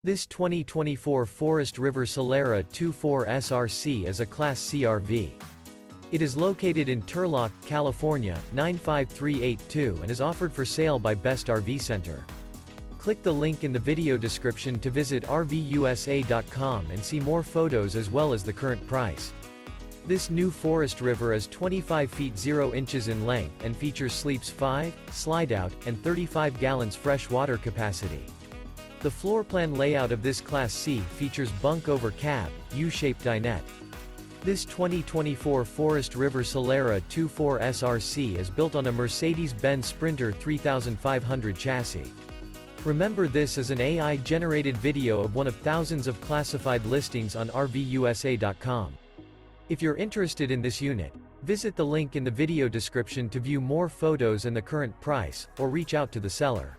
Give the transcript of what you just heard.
This 2024 Forest River Solera 24 SRC is a Class C RV. It is located in Turlock, California, 95382 and is offered for sale by Best RV Center. Click the link in the video description to visit RVUSA.com and see more photos as well as the current price. This new Forest River is 25 feet 0 inches in length and features sleeps 5, Slideout, and 35 gallons fresh water capacity. The floor plan layout of this Class C features Bunk Over Cab, U-shaped dinette. This 2024 Forest River Solera 24 SRC is built on a Mercedes-Benz Sprinter 3500 chassis. Remember, this is an AI-generated video of one of thousands of classified listings on RVUSA.com. If you're interested in this unit, visit the link in the video description to view more photos and the current price, or reach out to the seller.